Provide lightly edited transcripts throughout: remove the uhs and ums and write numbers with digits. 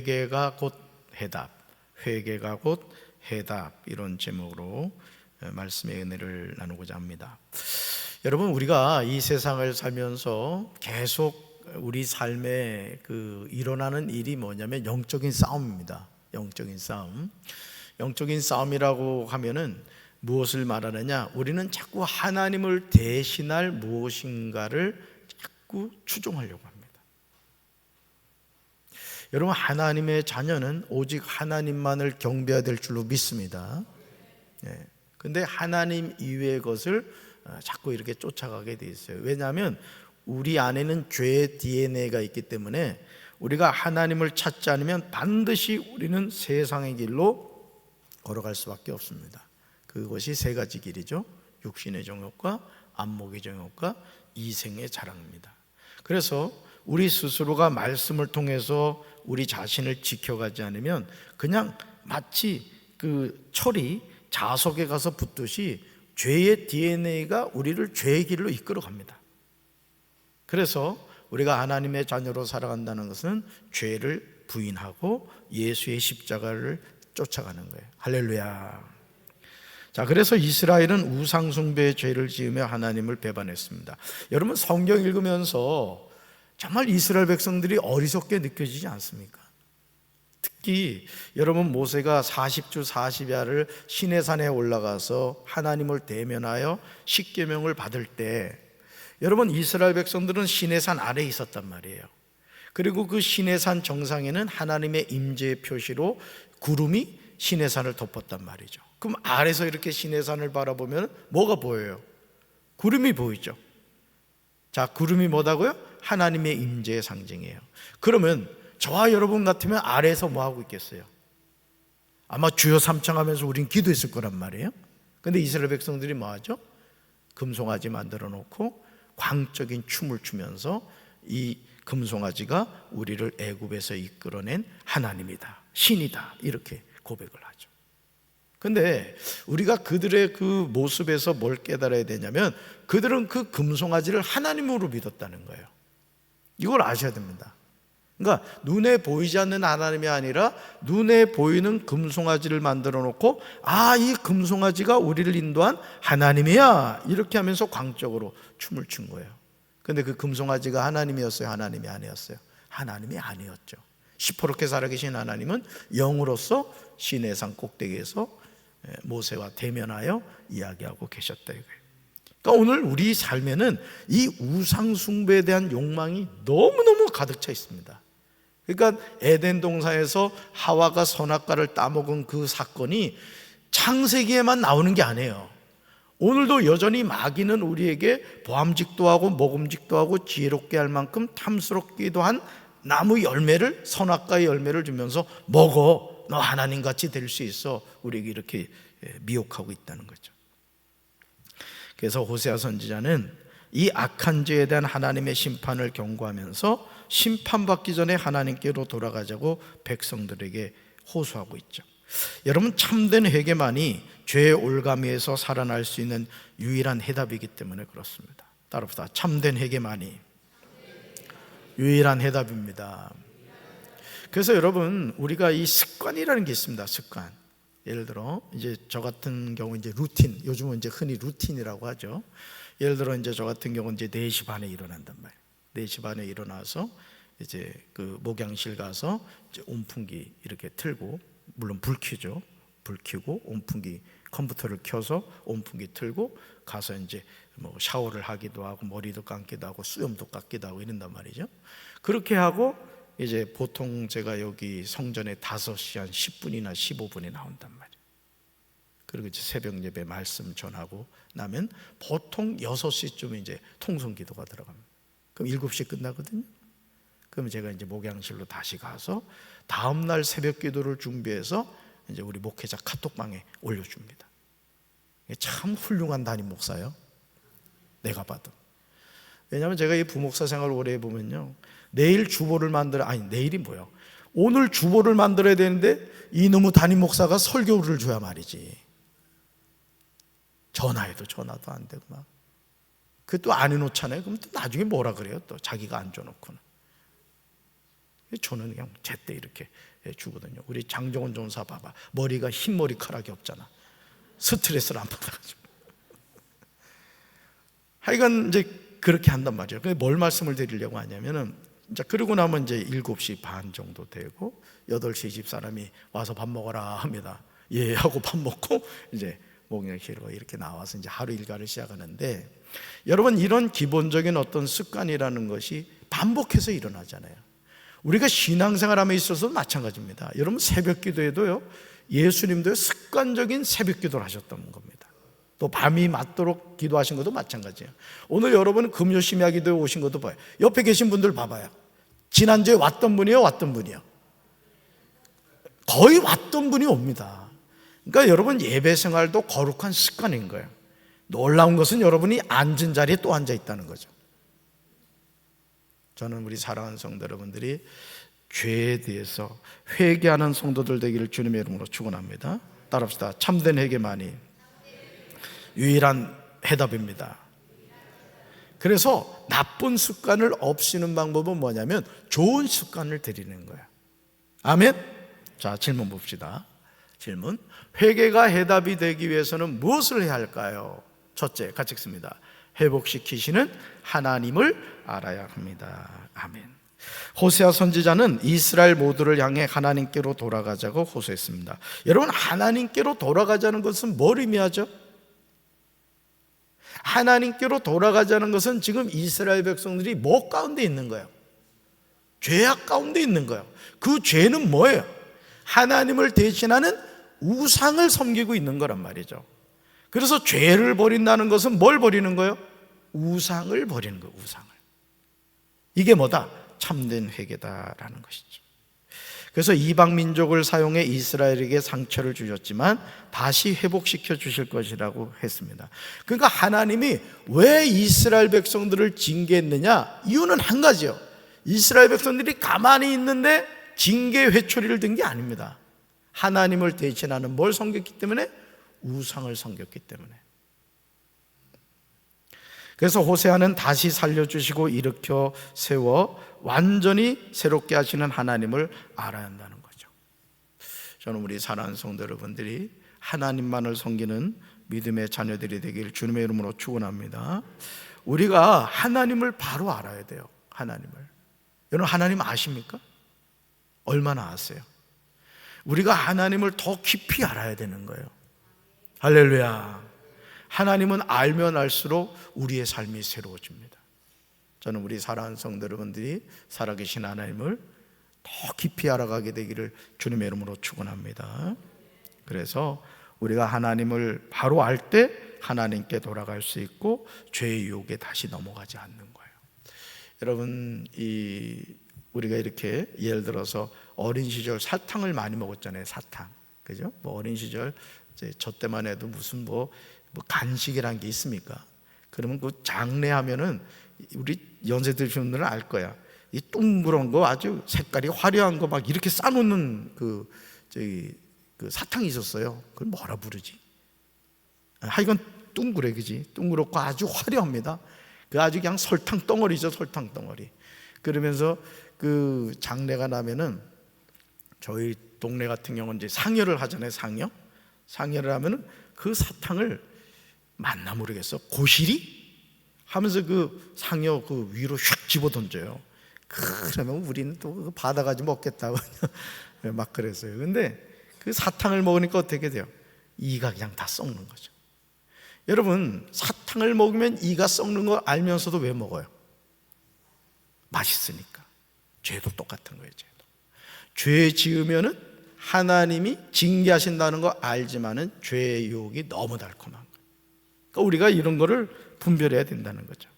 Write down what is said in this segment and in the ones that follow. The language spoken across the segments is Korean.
회개가 곧 해답, 회개가 곧 해답, 이런 제목으로 말씀의 은혜를 나누고자 합니다. 여러분, 우리가 이 세상을 살면서 계속 우리 삶에 일어나는 일이 뭐냐면 영적인 싸움입니다. 영적인 싸움. 영적인 싸움이라고 하면은 무엇을 말하느냐? 우리는 자꾸 하나님을 대신할 무엇인가를 자꾸 추종하려고 합니다. 여러분, 하나님의 자녀는 오직 하나님만을 경배해야 될 줄로 믿습니다. 근데 하나님 이외의 것을 자꾸 이렇게 쫓아가게 돼 있어요. 왜냐하면 우리 안에는 죄의 DNA가 있기 때문에 우리가 하나님을 찾지 않으면 반드시 우리는 세상의 길로 걸어갈 수밖에 없습니다. 그것이 세 가지 길이죠. 육신의 정욕과 안목의 정욕과 이생의 자랑입니다. 그래서 우리 스스로가 말씀을 통해서 우리 자신을 지켜가지 않으면 그냥 마치 철이 자석에 가서 붙듯이 죄의 DNA가 우리를 죄의 길로 이끌어갑니다. 그래서 우리가 하나님의 자녀로 살아간다는 것은 죄를 부인하고 예수의 십자가를 쫓아가는 거예요. 할렐루야. 자, 그래서 이스라엘은 우상 숭배의 죄를 지으며 하나님을 배반했습니다. 여러분, 성경 읽으면서 정말 이스라엘 백성들이 어리석게 느껴지지 않습니까? 특히 여러분, 모세가 40주 40야를 시내산에 올라가서 하나님을 대면하여 십계명을 받을 때, 여러분, 이스라엘 백성들은 시내산 아래에 있었단 말이에요. 그리고 그 시내산 정상에는 하나님의 임재의 표시로 구름이 시내산을 덮었단 말이죠. 그럼 아래서 이렇게 시내산을 바라보면 뭐가 보여요? 구름이 보이죠. 자, 구름이 뭐다고요? 하나님의 임재의 상징이에요. 그러면 저와 여러분 같으면 아래에서 뭐 하고 있겠어요? 아마 주여 삼창하면서 우린 기도했을 거란 말이에요. 근데 이스라엘 백성들이 뭐 하죠? 금송아지 만들어 놓고 광적인 춤을 추면서 이 금송아지가 우리를 애굽에서 이끌어낸 하나님이다, 신이다, 이렇게 고백을 하죠. 근데 우리가 그들의 그 모습에서 뭘 깨달아야 되냐면 그들은 그 금송아지를 하나님으로 믿었다는 거예요. 이걸 아셔야 됩니다. 그러니까 눈에 보이지 않는 하나님이 아니라 눈에 보이는 금송아지를 만들어 놓고, 이 금송아지가 우리를 인도한 하나님이야, 이렇게 하면서 광적으로 춤을 춘 거예요. 근데 그 금송아지가 하나님이었어요? 하나님이 아니었어요? 하나님이 아니었죠. 시퍼렇게 살아계신 하나님은 영으로서 시내산 꼭대기에서 모세와 대면하여 이야기하고 계셨다 이거예요. 그러니까 오늘 우리 삶에는 이 우상 숭배에 대한 욕망이 너무너무 가득 차 있습니다. 그러니까 에덴 동산에서 하와가 선악과를 따먹은 그 사건이 창세기에만 나오는 게 아니에요. 오늘도 여전히 마귀는 우리에게 보암직도 하고 먹음직도 하고 지혜롭게 할 만큼 탐스럽기도 한 나무 열매를, 선악과의 열매를 주면서 먹어, 너 하나님같이 될 수 있어, 우리에게 이렇게 미혹하고 있다는 거죠. 그래서 호세아 선지자는 이 악한 죄에 대한 하나님의 심판을 경고하면서 심판받기 전에 하나님께로 돌아가자고 백성들에게 호소하고 있죠. 여러분, 참된 회개만이 죄의 올가미에서 살아날 수 있는 유일한 해답이기 때문에 그렇습니다. 따라합시다. 참된 회개만이 유일한 해답입니다. 그래서 여러분, 우리가 이 습관이라는 게 있습니다. 습관. 예를 들어 이제 저 같은 경우 이제 루틴, 요즘은 이제 흔히 루틴이라고 하죠. 예를 들어 이제 저 같은 경우는 이제 4시 반에 일어난단 말이에요. 4시 반에 일어나서 이제 그 목양실 가서 이제 온풍기 이렇게 틀고, 물론 불 켜죠. 불 켜고 온풍기 컴퓨터를 켜서 온풍기 틀고 가서 이제 뭐 샤워를 하기도 하고 머리도 감기도 하고 수염도 깎기도 하고 이런단 말이죠. 그렇게 하고 이제 보통 제가 여기 성전에 5시 한 10분이나 15분에 나온단 말이에요. 그리고 이제 새벽 예배 말씀 전하고 나면 보통 6시쯤에 이제 통성 기도가 들어갑니다. 그럼 7시 끝나거든요. 그럼 제가 이제 목양실로 다시 가서 다음날 새벽 기도를 준비해서 이제 우리 목회자 카톡방에 올려줍니다. 참 훌륭한 담임 목사예요. 내가 봐도. 왜냐하면 제가 이 부목사 생활을 오래 해보면요, 내일 주보를 내일이 뭐야, 오늘 주보를 만들어야 되는데 이놈의 담임 목사가 설교를 줘야 말이지. 전화해도 전화도 안 되고 막. 그것도 안 해놓잖아요. 그럼 또 나중에 뭐라 그래요? 또 자기가 안 줘놓고는. 저는 그냥 제때 이렇게 주거든요. 우리 장정원 전사 봐봐. 머리가 흰 머리카락이 없잖아. 스트레스를 안 받아가지고. 하여간 이제 그렇게 한단 말이에요. 뭘 말씀을 드리려고 하냐면은, 이제 그러고 나면 이제 7시 반 정도 되고 8시 집 사람이 와서 밥 먹어라 합니다. 예 하고 밥 먹고 이제 목욕실로 이렇게 나와서 이제 하루 일과를 시작하는데, 여러분 이런 기본적인 어떤 습관이라는 것이 반복해서 일어나잖아요. 우리가 신앙생활함에 있어서도 마찬가지입니다. 여러분 새벽 기도에도요, 예수님도 습관적인 새벽 기도를 하셨던 겁니다. 또 밤이 맞도록 기도하신 것도 마찬가지예요. 오늘 여러분 금요 심야 기도에 오신 것도 봐요. 옆에 계신 분들 봐봐요. 지난주에 왔던 분이요, 왔던 분이요? 거의 왔던 분이 옵니다. 그러니까 여러분 예배 생활도 거룩한 습관인 거예요. 놀라운 것은 여러분이 앉은 자리에 또 앉아 있다는 거죠. 저는 우리 사랑하는 성도 여러분들이 죄에 대해서 회개하는 성도들 되기를 주님의 이름으로 축원합니다. 따라합시다. 참된 회개만이 유일한 해답입니다. 그래서 나쁜 습관을 없애는 방법은 뭐냐면 좋은 습관을 들이는 거예요. 아멘? 자, 질문 봅시다. 질문. 회개가 해답이 되기 위해서는 무엇을 해야 할까요? 첫째, 같이 읽습니다. 회복시키시는 하나님을 알아야 합니다. 아멘. 호세아 선지자는 이스라엘 모두를 향해 하나님께로 돌아가자고 호소했습니다. 여러분, 하나님께로 돌아가자는 것은 뭘 의미하죠? 하나님께로 돌아가자는 것은 지금 이스라엘 백성들이 뭐 가운데 있는 거예요? 죄악 가운데 있는 거예요. 그 죄는 뭐예요? 하나님을 대신하는 우상을 섬기고 있는 거란 말이죠. 그래서 죄를 버린다는 것은 뭘 버리는 거예요? 우상을 버리는 거예요. 우상을. 이게 뭐다? 참된 회개다라는 것이죠. 그래서 이방 민족을 사용해 이스라엘에게 상처를 주셨지만 다시 회복시켜 주실 것이라고 했습니다. 그러니까 하나님이 왜 이스라엘 백성들을 징계했느냐? 이유는 한 가지요. 이스라엘 백성들이 가만히 있는데 징계 회초리를 든 게 아닙니다. 하나님을 대신하는 뭘 섬겼기 때문에? 우상을 섬겼기 때문에. 그래서 호세아는 다시 살려주시고 일으켜 세워 완전히 새롭게 하시는 하나님을 알아야 한다는 거죠. 저는 우리 사랑하는 성도 여러분들이 하나님만을 섬기는 믿음의 자녀들이 되길 주님의 이름으로 축원합니다. 우리가 하나님을 바로 알아야 돼요. 하나님을. 여러분 하나님 아십니까? 얼마나 아세요? 우리가 하나님을 더 깊이 알아야 되는 거예요. 할렐루야. 하나님은 알면 알수록 우리의 삶이 새로워집니다. 저는 우리 사랑하는 성도 여러분들이 살아계신 하나님을 더 깊이 알아가게 되기를 주님의 이름으로 축원합니다. 그래서 우리가 하나님을 바로 알 때 하나님께 돌아갈 수 있고 죄의 유혹에 다시 넘어가지 않는 거예요. 여러분 우리가 이렇게 예를 들어서 어린 시절 사탕을 많이 먹었잖아요. 사탕, 그죠? 뭐 어린 시절 저 때만 해도 무슨 뭐 간식이란 게 있습니까? 그러면 그 장례하면은 우리 연세 드신 분들은 알 거야. 이 둥그런 거 아주 색깔이 화려한 거 막 이렇게 싸놓는 그 사탕이 있었어요. 그걸 뭐라 부르지? 하여간 둥그래, 그지? 둥그렇고 아주 화려합니다. 그 아주 그냥 설탕 덩어리죠, 설탕 덩어리. 그러면서 그 장례가 나면은 저희 동네 같은 경우는 이제 상여를 하잖아요, 상여. 상여를 하면은 그 사탕을 맞나 모르겠어. 고시리? 하면서 그 상여 그 위로 휙 집어 던져요. 그러면 우리는 또 받아가지고 먹겠다고 막 그랬어요. 근데 그 사탕을 먹으니까 어떻게 돼요? 이가 그냥 다 썩는 거죠. 여러분 사탕을 먹으면 이가 썩는 거 알면서도 왜 먹어요? 맛있으니까. 죄도 똑같은 거예요. 죄 지으면은 하나님이 징계하신다는 거 알지만은 죄의 유혹이 너무 달콤한 거예요. 그러니까 우리가 이런 거를 분별해야 된다는 거죠.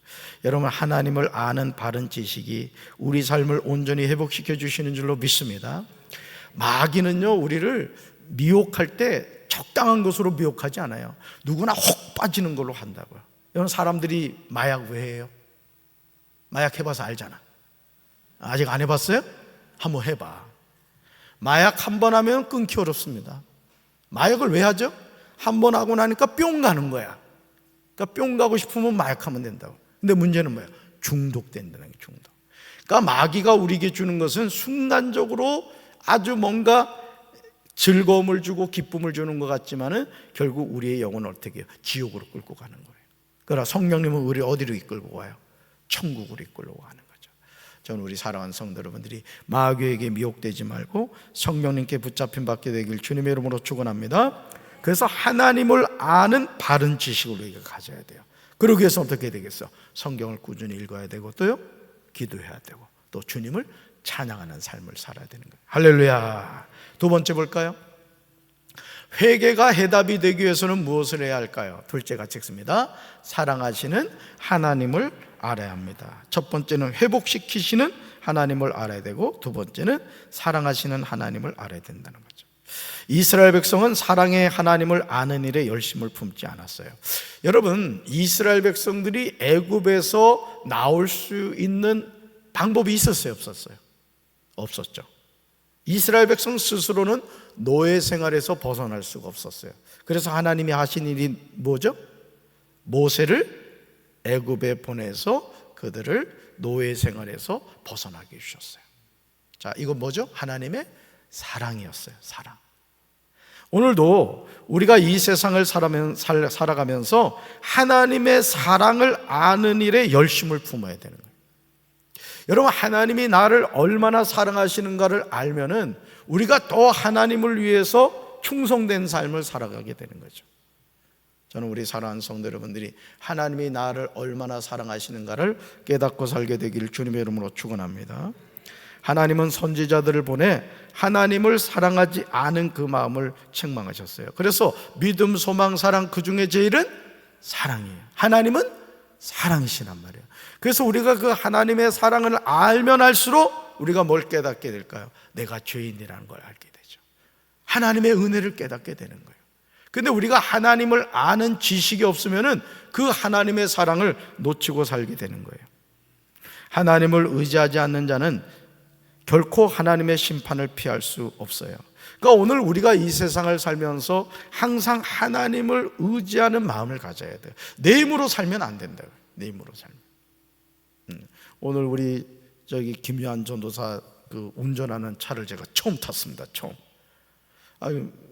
여러분 하나님을 아는 바른 지식이 우리 삶을 온전히 회복시켜 주시는 줄로 믿습니다. 마귀는요 우리를 미혹할 때 적당한 것으로 미혹하지 않아요. 누구나 혹 빠지는 걸로 한다고요. 여러분 사람들이 마약 왜 해요? 마약 해봐서 알잖아. 아직 안 해봤어요? 한번 해봐. 마약 한 번 하면 끊기 어렵습니다. 마약을 왜 하죠? 한 번 하고 나니까 뿅 가는 거야. 그러니까 뿅 가고 싶으면 마약하면 된다고. 근데 문제는 뭐예요? 중독된다는 게 중독. 그러니까 마귀가 우리에게 주는 것은 순간적으로 아주 뭔가 즐거움을 주고 기쁨을 주는 것 같지만은 결국 우리의 영혼을 어떻게 해요? 지옥으로 끌고 가는 거예요. 그러나 성령님은 우리를 어디로 이끌고 가요? 천국으로 이끌고 가는 거죠. 저는 우리 사랑하는 성도 여러분들이 마귀에게 미혹되지 말고 성령님께 붙잡힌 받게 되길 주님의 이름으로 축원합니다. 그래서 하나님을 아는 바른 지식을 우리가 가져야 돼요. 그러기 위해서 어떻게 되겠어? 성경을 꾸준히 읽어야 되고 또요 기도해야 되고 또 주님을 찬양하는 삶을 살아야 되는 거예요. 할렐루야. 두 번째 볼까요? 회개가 해답이 되기 위해서는 무엇을 해야 할까요? 둘째가 찍습니다. 사랑하시는 하나님을 알아야 합니다. 첫 번째는 회복시키시는 하나님을 알아야 되고 두 번째는 사랑하시는 하나님을 알아야 된다는 거죠. 이스라엘 백성은 사랑의 하나님을 아는 일에 열심을 품지 않았어요. 여러분, 이스라엘 백성들이 애굽에서 나올 수 있는 방법이 있었어요? 없었어요? 없었죠. 이스라엘 백성 스스로는 노예 생활에서 벗어날 수가 없었어요. 그래서 하나님이 하신 일이 뭐죠? 모세를 애굽에 보내서 그들을 노예 생활에서 벗어나게 해주셨어요. 자, 이건 뭐죠? 하나님의 사랑이었어요. 사랑. 오늘도 우리가 이 세상을 살아가면서 하나님의 사랑을 아는 일에 열심을 품어야 되는 거예요. 여러분, 하나님이 나를 얼마나 사랑하시는가를 알면은 우리가 더 하나님을 위해서 충성된 삶을 살아가게 되는 거죠. 저는 우리 사랑하는 성도 여러분들이 하나님이 나를 얼마나 사랑하시는가를 깨닫고 살게 되기를 주님의 이름으로 축원합니다. 하나님은 선지자들을 보내 하나님을 사랑하지 않은 그 마음을 책망하셨어요. 그래서 믿음, 소망, 사랑, 그 중에 제일은 사랑이에요. 하나님은 사랑이시란 말이에요. 그래서 우리가 그 하나님의 사랑을 알면 알수록 우리가 뭘 깨닫게 될까요? 내가 죄인이라는 걸 알게 되죠. 하나님의 은혜를 깨닫게 되는 거예요. 근데 우리가 하나님을 아는 지식이 없으면은 그 하나님의 사랑을 놓치고 살게 되는 거예요. 하나님을 의지하지 않는 자는 결코 하나님의 심판을 피할 수 없어요. 그러니까 오늘 우리가 이 세상을 살면서 항상 하나님을 의지하는 마음을 가져야 돼요. 내 힘으로 살면 안 된다고요. 내 힘으로 살면. 오늘 우리 김유한 전도사 그 운전하는 차를 제가 처음 탔습니다. 처음.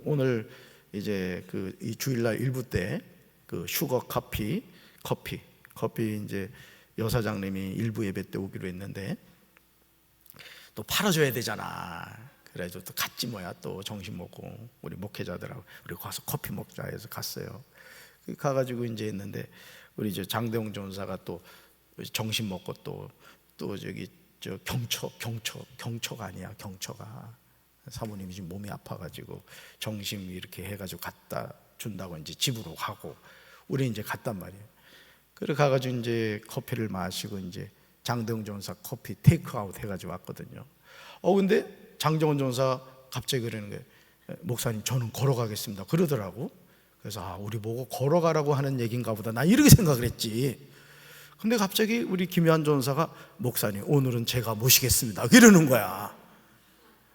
오늘 이제 이 주일날 일부 때 그 슈거 커피 이제 여사장님이 일부 예배 때 오기로 했는데 또 팔아줘야 되잖아. 그래가지고 또 갔지 뭐야. 또 정신 먹고 우리 목회자들하고 우리 가서 커피 먹자 해서 갔어요. 가가지고 이제 했는데 우리 저 장대웅 전사가 또 정신 먹고 또 경처가 아니야. 경처가 사모님이 지금 몸이 아파가지고 정신 이렇게 해가지고 갖다 준다고 이제 집으로 가고 우리 이제 갔단 말이에요. 그래 가가지고 이제 커피를 마시고 이제 장대웅 전사 커피 테이크아웃 해가지고 왔거든요. 근데 장정원 전사 갑자기 그러는 거예요. 목사님, 저는 걸어가겠습니다. 그러더라고. 그래서 우리 보고 걸어가라고 하는 얘기인가 보다. 나 이렇게 생각을 했지. 근데 갑자기 우리 김유한 전사가 목사님, 오늘은 제가 모시겠습니다. 이러는 거야.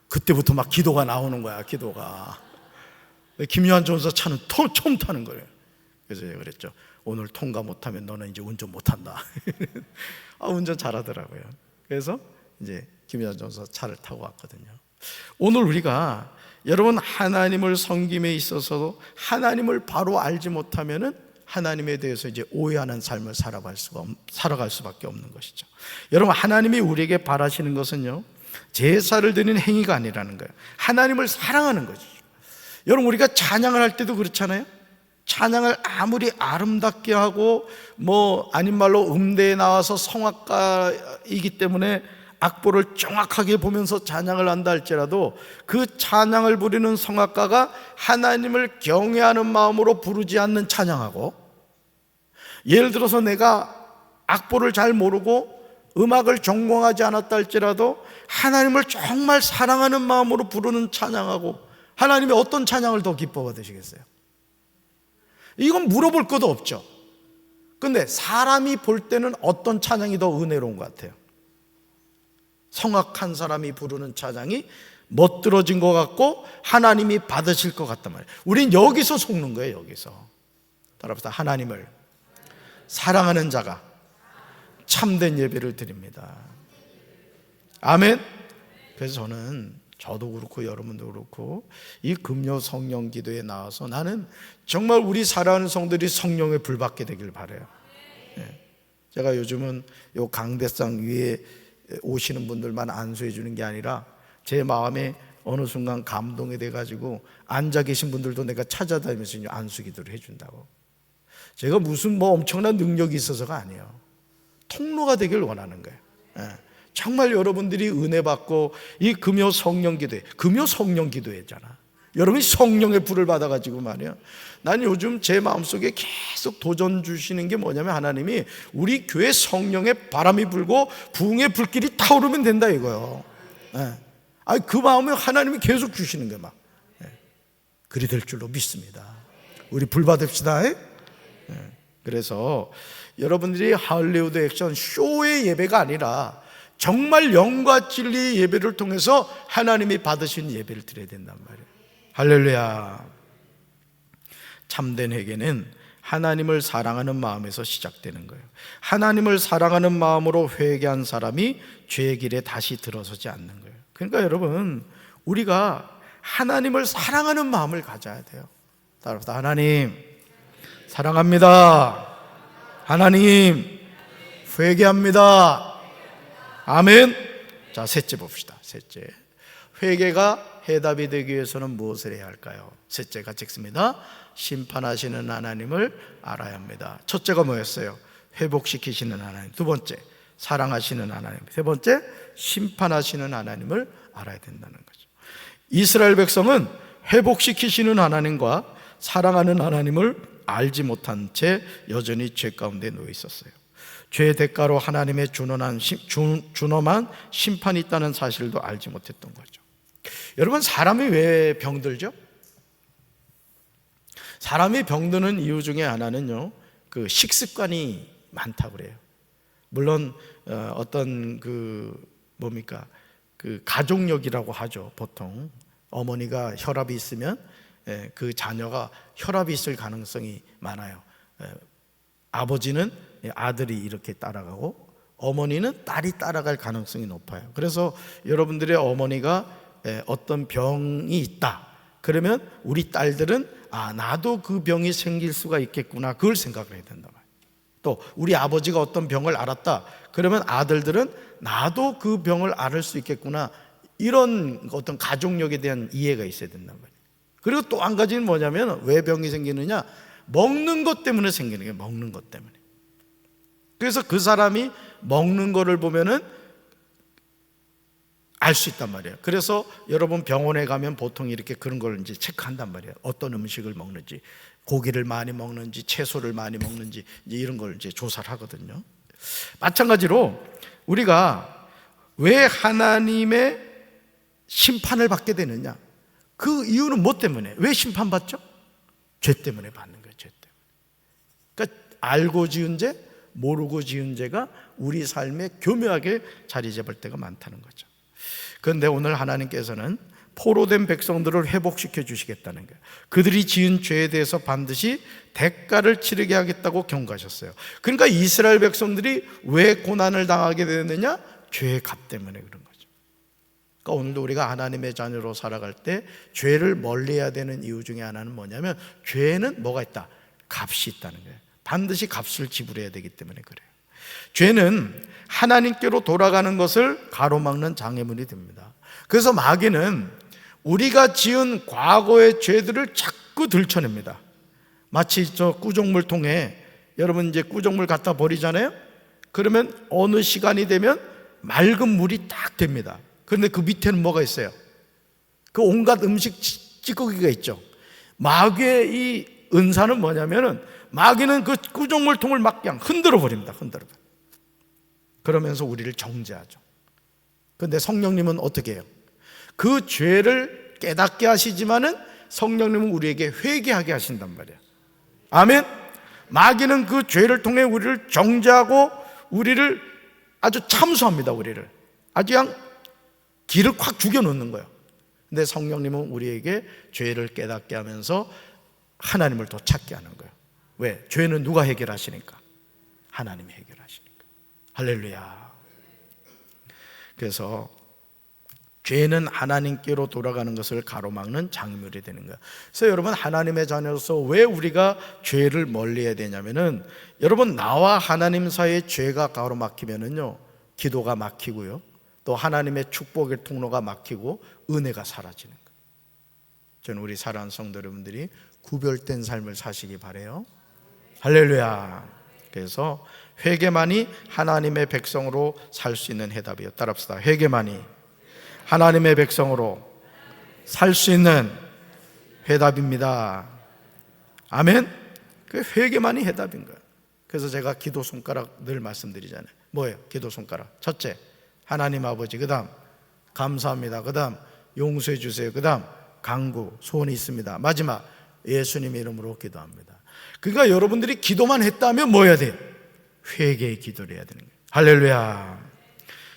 그때부터 막 기도가 나오는 거야. 기도가. 김유한 전사 차는 처음 타는 거예요. 그래서 제가 그랬죠. 오늘 통과 못하면 너는 이제 운전 못한다. 운전 잘하더라고요. 그래서 이제 김유한 전사 차를 타고 왔거든요. 오늘 우리가 여러분 하나님을 섬김에 있어서도 하나님을 바로 알지 못하면은 하나님에 대해서 이제 오해하는 삶을 살아갈 수밖에 없는 것이죠. 여러분, 하나님이 우리에게 바라시는 것은요, 제사를 드리는 행위가 아니라는 거예요. 하나님을 사랑하는 거죠. 여러분, 우리가 찬양을 할 때도 그렇잖아요. 찬양을 아무리 아름답게 하고 아닌 말로 음대에 나와서 성악가이기 때문에 악보를 정확하게 보면서 찬양을 한다 할지라도 그 찬양을 부르는 성악가가 하나님을 경외하는 마음으로 부르지 않는 찬양하고, 예를 들어서 내가 악보를 잘 모르고 음악을 전공하지 않았다 할지라도 하나님을 정말 사랑하는 마음으로 부르는 찬양하고, 하나님이 어떤 찬양을 더 기뻐 받으시겠어요? 이건 물어볼 것도 없죠. 근데 사람이 볼 때는 어떤 찬양이 더 은혜로운 것 같아요? 성악한 사람이 부르는 찬양이 멋들어진 것 같고 하나님이 받으실 것 같단 말이에요. 우린 여기서 속는 거예요. 여기서 따라합시다. 하나님을 사랑하는 자가 참된 예배를 드립니다. 아멘. 그래서 저는 저도 그렇고 여러분도 그렇고 이 금요 성령 기도에 나와서 나는 정말 우리 사랑하는 성들이 성령에 불받게 되길 바라요. 제가 요즘은 요 강대상 위에 오시는 분들만 안수해 주는 게 아니라 제 마음에 어느 순간 감동이 돼가지고 앉아 계신 분들도 내가 찾아다니면서 안수 기도를 해준다고. 제가 무슨 엄청난 능력이 있어서가 아니에요. 통로가 되길 원하는 거예요. 정말 여러분들이 은혜 받고 이 금요 성령 기도회, 금요 성령 기도회잖아. 여러분이 성령의 불을 받아가지고 말이야. 난 요즘 제 마음속에 계속 도전 주시는 게 뭐냐면 하나님이 우리 교회 성령의 바람이 불고 부흥의 불길이 타오르면 된다 이거요. 그 마음에 하나님이 계속 주시는 거야 막. 그리 될 줄로 믿습니다. 우리 불 받읍시다. 그래서 여러분들이 할리우드 액션 쇼의 예배가 아니라 정말 영과 진리의 예배를 통해서 하나님이 받으신 예배를 드려야 된단 말이에요. 할렐루야. 참된 회개는 하나님을 사랑하는 마음에서 시작되는 거예요. 하나님을 사랑하는 마음으로 회개한 사람이 죄의 길에 다시 들어서지 않는 거예요. 그러니까 여러분, 우리가 하나님을 사랑하는 마음을 가져야 돼요. 따라서 하나님 사랑합니다. 하나님 회개합니다. 아멘. 자, 셋째 봅시다. 셋째, 회개가 해답이 되기 위해서는 무엇을 해야 할까요? 셋째 같이 읽습니다. 심판하시는 하나님을 알아야 합니다. 첫째가 뭐였어요? 회복시키시는 하나님. 두 번째, 사랑하시는 하나님. 세 번째, 심판하시는 하나님을 알아야 된다는 거죠. 이스라엘 백성은 회복시키시는 하나님과 사랑하는 하나님을 알지 못한 채 여전히 죄 가운데 놓여 있었어요. 죄의 대가로 하나님의 준엄한 심판이 있다는 사실도 알지 못했던 거죠. 여러분, 사람이 왜 병들죠? 사람이 병드는 이유 중에 하나는요, 그 식습관이 많다고 그래요. 물론 어떤 그 가족력이라고 하죠. 보통 어머니가 혈압이 있으면 그 자녀가 혈압이 있을 가능성이 많아요. 아버지는 아들이 이렇게 따라가고 어머니는 딸이 따라갈 가능성이 높아요. 그래서 여러분들의 어머니가 어떤 병이 있다 그러면 우리 딸들은 나도 그 병이 생길 수가 있겠구나, 그걸 생각을 해야 된다 말이에요. 또 우리 아버지가 어떤 병을 앓았다 그러면 아들들은 나도 그 병을 앓을 수 있겠구나, 이런 어떤 가족력에 대한 이해가 있어야 된단 말이에요. 그리고 또 한 가지는 뭐냐면, 왜 병이 생기느냐, 먹는 것 때문에 생기는 거예요. 먹는 것 때문에. 그래서 그 사람이 먹는 거를 보면은 알 수 있단 말이에요. 그래서 여러분 병원에 가면 보통 이렇게 그런 걸 이제 체크한단 말이에요. 어떤 음식을 먹는지, 고기를 많이 먹는지, 채소를 많이 먹는지, 이제 이런 걸 이제 조사를 하거든요. 마찬가지로 우리가 왜 하나님의 심판을 받게 되느냐, 그 이유는 뭐 때문에, 왜 심판받죠? 죄 때문에 받는 거예요. 죄 때문에. 그러니까 알고 지은 죄, 모르고 지은 죄가 우리 삶에 교묘하게 자리 잡을 때가 많다는 거죠. 그런데 오늘 하나님께서는 포로된 백성들을 회복시켜 주시겠다는 거예요. 그들이 지은 죄에 대해서 반드시 대가를 치르게 하겠다고 경고하셨어요. 그러니까 이스라엘 백성들이 왜 고난을 당하게 되느냐? 죄의 값 때문에 그런 거죠. 그러니까 오늘도 우리가 하나님의 자녀로 살아갈 때 죄를 멀리해야 되는 이유 중에 하나는 뭐냐면, 죄는 뭐가 있다? 값이 있다는 거예요. 반드시 값을 지불해야 되기 때문에 그래요. 죄는 하나님께로 돌아가는 것을 가로막는 장애물이 됩니다. 그래서 마귀는 우리가 지은 과거의 죄들을 자꾸 들춰냅니다. 마치 저 구정물통에 여러분 이제 구정물 갖다 버리잖아요. 그러면 어느 시간이 되면 맑은 물이 딱 됩니다. 그런데 그 밑에는 뭐가 있어요? 그 온갖 음식 찌꺼기가 있죠. 마귀의 이 은사는 뭐냐면은, 마귀는 그 구정물통을 막 그냥 흔들어 버립니다. 흔들어 버립니다. 그러면서 우리를 정죄하죠. 그런데 성령님은 어떻게 해요? 그 죄를 깨닫게 하시지만은 성령님은 우리에게 회개하게 하신단 말이에요. 아멘. 마귀는 그 죄를 통해 우리를 정죄하고 우리를 아주 참수합니다. 우리를 아주 그냥 길을 확 죽여놓는 거예요. 근데 성령님은 우리에게 죄를 깨닫게 하면서 하나님을 더 찾게 하는 거예요. 왜? 죄는 누가 해결하시니까? 하나님이 해결하시니까. 할렐루야. 그래서 죄는 하나님께로 돌아가는 것을 가로막는 장애물이 되는 거예요. 그래서 여러분, 하나님의 자녀로서 왜 우리가 죄를 멀리해야 되냐면은, 여러분, 나와 하나님 사이에 죄가 가로막히면은요, 기도가 막히고요, 또 하나님의 축복의 통로가 막히고 은혜가 사라지는 거예요. 저는 우리 사랑하는 성도 여러분들이 구별된 삶을 사시기 바라요. 할렐루야. 그래서 회개만이 하나님의 백성으로 살 수 있는 해답이에요. 따라합시다. 회개만이 하나님의 백성으로 살 수 있는 해답입니다. 아멘. 그 회개만이 해답인 거예요. 그래서 제가 기도 손가락 늘 말씀드리잖아요. 뭐예요? 기도 손가락. 첫째, 하나님 아버지. 그 다음, 감사합니다. 그 다음, 용서해 주세요. 그 다음, 간구, 소원이 있습니다. 마지막, 예수님의 이름으로 기도합니다. 그러니까 여러분들이 기도만 했다면 뭐 해야 돼요? 회개의 기도를 해야 되는 거예요. 할렐루야.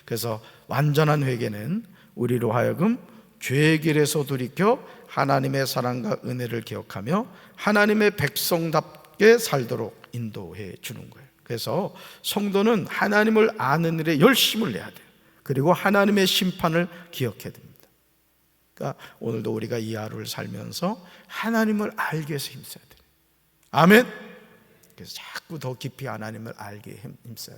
그래서 완전한 회개는 우리로 하여금 죄의 길에서 돌이켜 하나님의 사랑과 은혜를 기억하며 하나님의 백성답게 살도록 인도해 주는 거예요. 그래서 성도는 하나님을 아는 일에 열심을 내야 돼요. 그리고 하나님의 심판을 기억해야 됩니다. 그러니까 오늘도 우리가 이 하루를 살면서 하나님을 알기 위해서 힘써야 돼요. 아멘. 그래서 자꾸 더 깊이 하나님을 알게 힘써야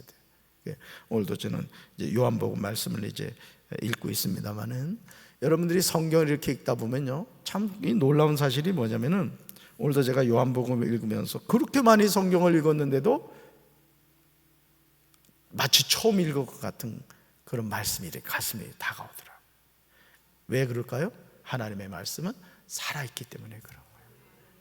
돼요. 오늘도 저는 이제 요한복음 말씀을 이제 읽고 있습니다만은, 여러분들이 성경을 이렇게 읽다 보면요, 참 놀라운 사실이 뭐냐면은, 오늘도 제가 요한복음을 읽으면서 그렇게 많이 성경을 읽었는데도 마치 처음 읽을 것 같은 그런 말씀이 이렇게 가슴에 다가오더라고요. 왜 그럴까요? 하나님의 말씀은 살아있기 때문에 그런 거예요.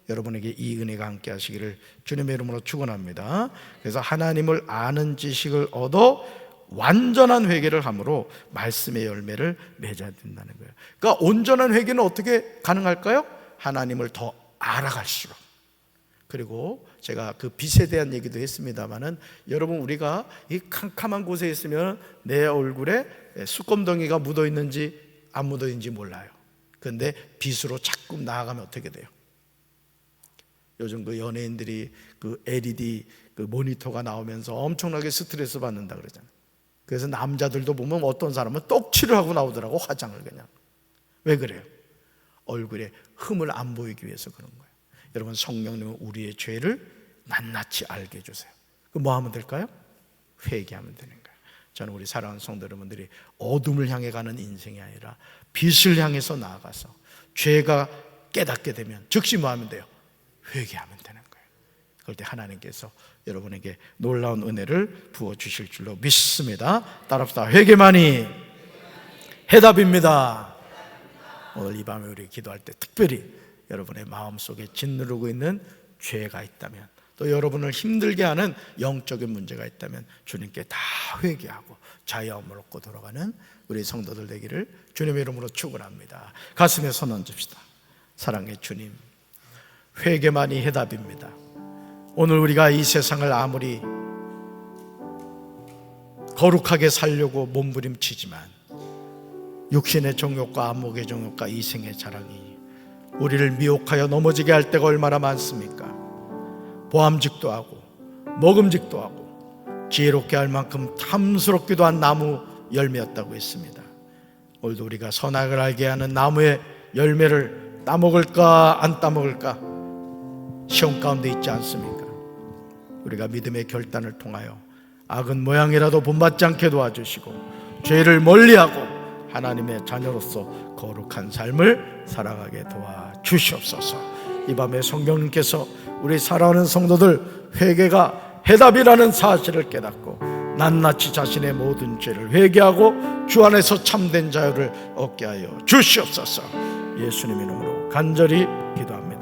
여러분에게 이 은혜가 함께 하시기를 주님의 이름으로 축원합니다. 그래서 하나님을 아는 지식을 얻어 완전한 회개를 함으로 말씀의 열매를 맺어야 된다는 거예요. 그러니까 온전한 회개는 어떻게 가능할까요? 하나님을 더 알아갈수록. 그리고 제가 그 빛에 대한 얘기도 했습니다만은, 여러분, 우리가 이 캄캄한 곳에 있으면 내 얼굴에 수검덩이가 묻어 있는지 안 묻어 있는지 몰라요. 그런데 빛으로 자꾸 나아가면 어떻게 돼요? 요즘 그 연예인들이 그 LED 그 모니터가 나오면서 엄청나게 스트레스 받는다 그러잖아요. 그래서 남자들도 보면 어떤 사람은 떡칠을 하고 나오더라고, 화장을 그냥. 왜 그래요? 얼굴에 흠을 안 보이기 위해서 그런 거예요. 여러분, 성령님은 우리의 죄를 낱낱이 알게 해주세요. 그럼 뭐 하면 될까요? 회개하면 되는 거예요. 저는 우리 사랑하는 성도 여러분들이 어둠을 향해 가는 인생이 아니라 빛을 향해서 나아가서 죄가 깨닫게 되면 즉시 뭐 하면 돼요? 회개하면 되는 거예요. 그럴 때 하나님께서 여러분에게 놀라운 은혜를 부어주실 줄로 믿습니다. 따라합시다. 회개만이 해답입니다. 오늘 이 밤에 우리 기도할 때 특별히 여러분의 마음속에 짓누르고 있는 죄가 있다면, 또 여러분을 힘들게 하는 영적인 문제가 있다면 주님께 다 회개하고 자유함을 얻고 돌아가는 우리 성도들 되기를 주님의 이름으로 축원합니다. 가슴에 손 얹읍시다. 사랑의 주님, 회개만이 해답입니다. 오늘 우리가 이 세상을 아무리 거룩하게 살려고 몸부림치지만 육신의 정욕과 안목의 정욕과 이생의 자랑이 우리를 미혹하여 넘어지게 할 때가 얼마나 많습니까? 보암직도 하고 먹음직도 하고 지혜롭게 할 만큼 탐스럽기도 한 나무 열매였다고 했습니다. 오늘도 우리가 선악을 알게 하는 나무의 열매를 따먹을까 안 따먹을까 시험 가운데 있지 않습니까? 우리가 믿음의 결단을 통하여 악은 모양이라도 본받지 않게 도와주시고 죄를 멀리하고 하나님의 자녀로서 거룩한 삶을 살아가게 도와주시옵소서. 이 밤에 성령님께서 우리 사랑하는 성도들 회개가 해답이라는 사실을 깨닫고 낱낱이 자신의 모든 죄를 회개하고 주 안에서 참된 자유를 얻게 하여 주시옵소서. 예수님 이름으로 간절히 기도합니다.